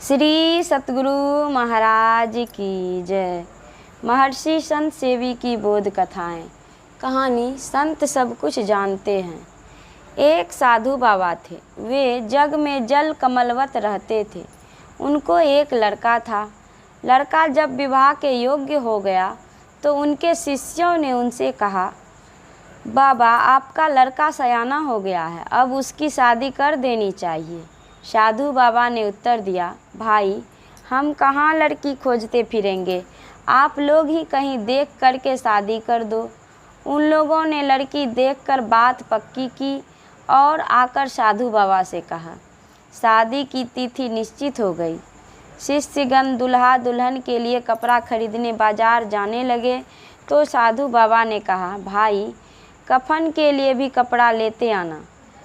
श्री सतगुरु महाराज की जय। महर्षि संत सेवी की बोध कथाएं। कहानी संत सब कुछ जानते हैं। एक साधु बाबा थे। वे जग में जल कमलवत रहते थे। उनको एक लड़का था। लड़का जब विवाह के योग्य हो गया तो उनके शिष्यों ने उनसे कहा, बाबा आपका लड़का सयाना हो गया है, अब उसकी शादी कर देनी चाहिए। साधु बाबा ने उत्तर दिया, भाई हम कहाँ लड़की खोजते फिरेंगे, आप लोग ही कहीं देख करके शादी कर दो। उन लोगों ने लड़की देखकर बात पक्की की और आकर साधु बाबा से कहा। शादी की तिथि निश्चित हो गई। शिष्यगण दूल्हा दुल्हन के लिए कपड़ा खरीदने बाजार जाने लगे तो साधु बाबा ने कहा, भाई कफन के लिए भी कपड़ा लेते आना।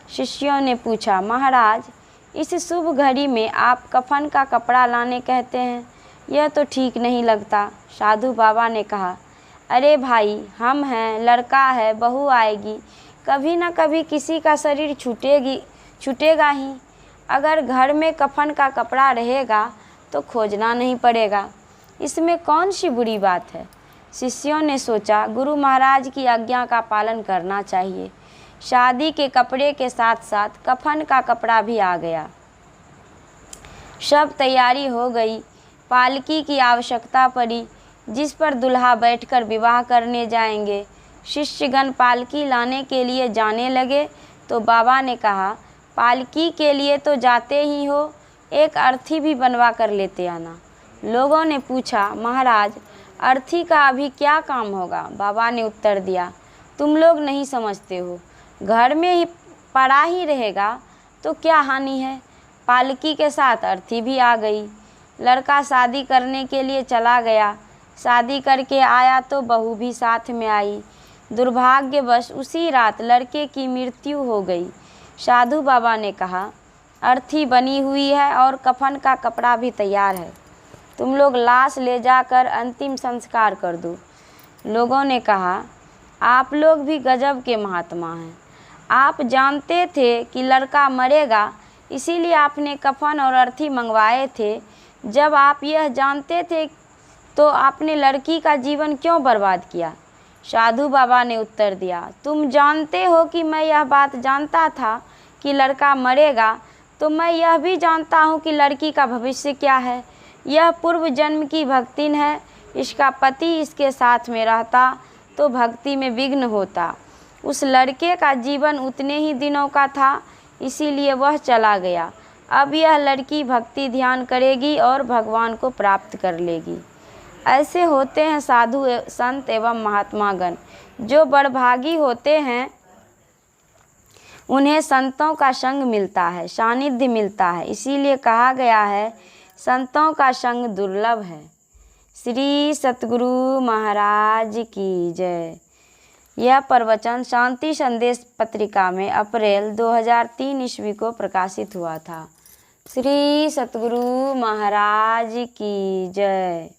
शिष्यों ने पूछा, महाराज इस शुभ घड़ी में आप कफन का कपड़ा लाने कहते हैं, यह तो ठीक नहीं लगता। साधु बाबा ने कहा, अरे भाई हम हैं, लड़का है, बहू आएगी, कभी न कभी किसी का शरीर छूटेगा ही। अगर घर में कफन का कपड़ा रहेगा तो खोजना नहीं पड़ेगा, इसमें कौन सी बुरी बात है। शिष्यों ने सोचा, गुरु महाराज की आज्ञा का पालन करना चाहिए। शादी के कपड़े के साथ साथ कफन का कपड़ा भी आ गया। सब तैयारी हो गई। पालकी की आवश्यकता पड़ी जिस पर दूल्हा बैठकर विवाह करने जाएंगे। शिष्यगण पालकी लाने के लिए जाने लगे तो बाबा ने कहा, पालकी के लिए तो जाते ही हो, एक अर्थी भी बनवा कर लेते आना। लोगों ने पूछा, महाराज अर्थी का अभी क्या काम होगा। बाबा ने उत्तर दिया, तुम लोग नहीं समझते हो, घर में ही पड़ा ही रहेगा तो क्या हानि है। पालकी के साथ अर्थी भी आ गई। लड़का शादी करने के लिए चला गया। शादी करके आया तो बहू भी साथ में आई। दुर्भाग्यवश उसी रात लड़के की मृत्यु हो गई। साधु बाबा ने कहा, अर्थी बनी हुई है और कफन का कपड़ा भी तैयार है, तुम लोग लाश ले जाकर अंतिम संस्कार कर दो। लोगों ने कहा, आप लोग भी गजब के महात्मा हैं। आप जानते थे कि लड़का मरेगा, इसीलिए आपने कफन और अर्थी मंगवाए थे। जब आप यह जानते थे तो आपने लड़की का जीवन क्यों बर्बाद किया। साधु बाबा ने उत्तर दिया, तुम जानते हो कि मैं यह बात जानता था कि लड़का मरेगा, तो मैं यह भी जानता हूँ कि लड़की का भविष्य क्या है। यह पूर्व जन्म की भक्तिन है। इसका पति इसके साथ में रहता तो भक्ति में विघ्न होता। उस लड़के का जीवन उतने ही दिनों का था, इसीलिए वह चला गया। अब यह लड़की भक्ति ध्यान करेगी और भगवान को प्राप्त कर लेगी। ऐसे होते हैं साधु संत एवं महात्मागण। जो बड़भागी होते हैं उन्हें संतों का संग मिलता है, सानिध्य मिलता है। इसीलिए कहा गया है, संतों का संग दुर्लभ है। श्री सतगुरु महाराज की जय। यह प्रवचन शांति संदेश पत्रिका में अप्रैल 2003 ईस्वी को प्रकाशित हुआ था। श्री सतगुरु महाराज की जय।